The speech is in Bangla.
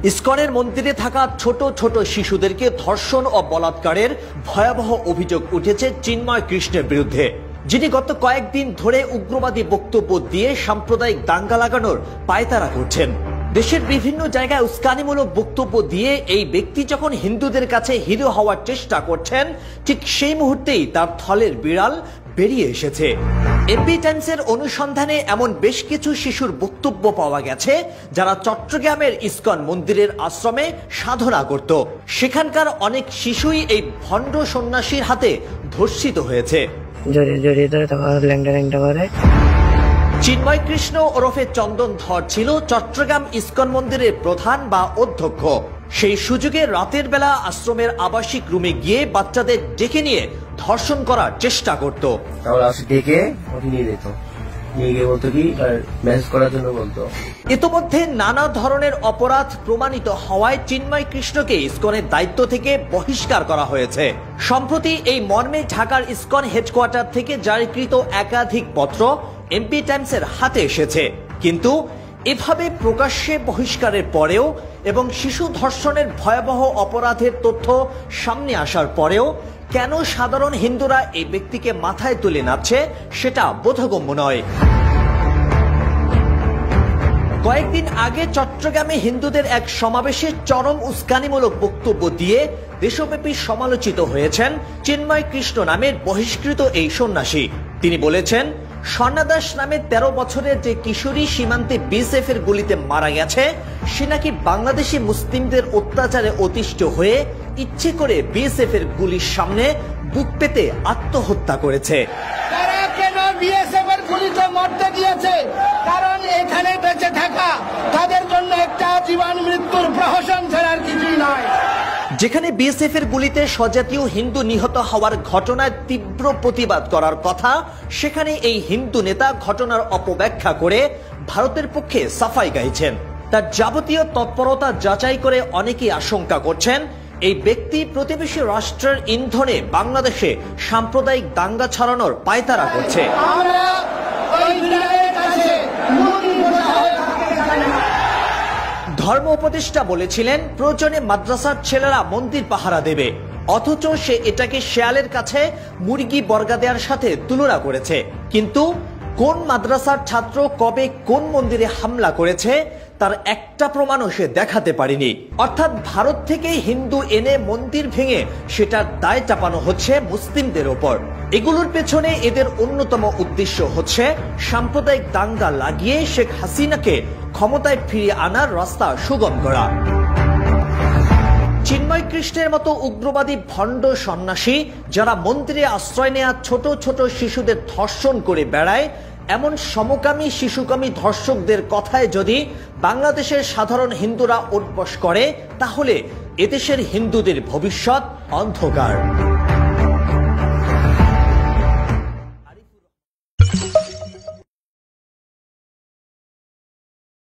ইসকনের মন্দিরে থাকা ছোট ছোট শিশুদেরকে ধর্ষণ ও বলাৎকারের ভয়াবহ অভিযোগ উঠেছে চিন্ময় কৃষ্ণের বিরুদ্ধে, যিনি গত কয়েকদিন ধরে উগ্রবাদী বক্তব্য দিয়ে সাম্প্রদায়িক দাঙ্গা লাগানোর পায়তারা করছেন। দেশের বিভিন্ন জায়গায় উস্কানিমূলক বক্তব্য দিয়ে এই ব্যক্তি যখন হিন্দুদের কাছে হিরো হওয়ার চেষ্টা করছেন, ঠিক সেই মুহূর্তেই তার থলের বিড়াল বেরিয়ে এসেছে। এমপি টাইমসের অনুসন্ধানে এমন বেশ কিছু শিশুর বক্তব্য পাওয়া গেছে যারা চট্টগ্রামের ইসকন মন্দিরের আশ্রমে সাধনা করত। সেখানকার অনেক শিশুই এই ভণ্ড সন্ন্যাসীর হাতে ধর্ষিত হয়েছে। চিন্ময় কৃষ্ণ ওরফে চন্দন ধর ছিল চট্টগ্রাম ইসকন মন্দিরের প্রধান বা অধ্যক্ষ। সেই সুযোগে রাতের বেলা আশ্রমের আবাসিক রুমে গিয়ে বাচ্চাদের ডেকে নিয়ে ধর্ষণ করার চেষ্টা করত। ইতোমধ্যে নানা ধরনের অপরাধ প্রমাণিত হওয়ায় চিন্ময় কৃষ্ণকে ইসকনের দায়িত্ব থেকে বহিষ্কার করা হয়েছে। সম্প্রতি এই মর্মে ঢাকার ইসকন হেডকোয়ার্টার থেকে জারিকৃত একাধিক পত্র এমপি টাইমসের হাতে এসেছে। কিন্তু এভাবে প্রকাশ্যে বহিষ্কারের পরেও এবং শিশু ধর্ষণের ভয়াবহ অপরাধের তথ্য সামনে আসার পরেও কেন সাধারণ হিন্দুরা এই ব্যক্তিকে মাথায় তুলে নাচছে সেটা বোধগম্য নয়। কয়েকদিন আগে চট্টগ্রামে হিন্দুদের এক সমাবেশে চরম উস্কানিমূলক বক্তব্য দিয়ে দেশব্যাপী সমালোচিত হয়েছেন চিন্ময় কৃষ্ণ নামের বহিষ্কৃত এই সন্ন্যাসী। তিনি বলেছেন, স্বর্ণা দাস নামে 13 বছরের যে কিশোরী সীমান্তে বিএসএফ এর গুলিতে মারা গেছে, সে নাকি বাংলাদেশি মুসলিমদের অত্যাচারে অতিষ্ঠ হয়ে ইচ্ছে করে বিএসএফ এর গুলির সামনে বুক পেতে আত্মহত্যা করেছে। তারা কেন বিএসএফ এর গুলিতে মরতে দিয়েছে? কারণ এখানে বেঁচে থাকা তাদের জন্য একটা জীবন মৃত্যুর প্রহসন ছাড়ার কিছুই নয়। যেখানে বিএসএফ এর গুলিতে স্বজাতীয় হিন্দু নিহত হওয়ার ঘটনায় তীব্র প্রতিবাদ করার কথা, সেখানে এই হিন্দু নেতা ঘটনার অপব্যাখ্যা করে ভারতের পক্ষে সাফাই গাইছেন। তার যাবতীয় তৎপরতা যাচাই করে অনেকেই আশঙ্কা করছেন এই ব্যক্তি প্রতিবেশী রাষ্ট্রের ইন্ধনে বাংলাদেশে সাম্প্রদায়িক দাঙ্গা ছড়ানোর পায়তারা করছে। ধর্ম উপদেষ্টা বলেছিলেন, প্রয়োজনে মাদ্রাসার ছেলেরা মন্দির পাহারা দেবে, অথচ সে এটাকে শেয়ালের কাছে মুরগি বর্গা দেওয়ার সাথে তুলনা করেছে। কিন্তু কোন মাদ্রাসার ছাত্র কবে কোন মন্দিরে হামলা করেছে তার একটা প্রমাণও সে দেখাতে পারেনি। অর্থাৎ ভারত থেকে হিন্দু এনে মন্দির ভেঙে সেটার দায় চাপানো হচ্ছে মুসলিমদের ওপর। এগুলোর পেছনে এদের অন্যতম উদ্দেশ্য হচ্ছে সাম্প্রদায়িক দাঙ্গা লাগিয়ে শেখ হাসিনাকে ক্ষমতায় ফিরিয়ে আনার রাস্তা সুগম করা। চিন্ময় কৃষ্ণের মতো উগ্রবাদী ভণ্ড সন্ন্যাসী যারা মন্দিরে আশ্রয় নেওয়া ছোট ছোট শিশুদের ধর্ষণ করে বেড়ায়, এমন সমকামী শিশুকামী ধর্ষকদের কথায় যদি বাংলাদেশের সাধারণ হিন্দুরা উঠবস করে, তাহলে এদেশের হিন্দুদের ভবিষ্যৎ অন্ধকার।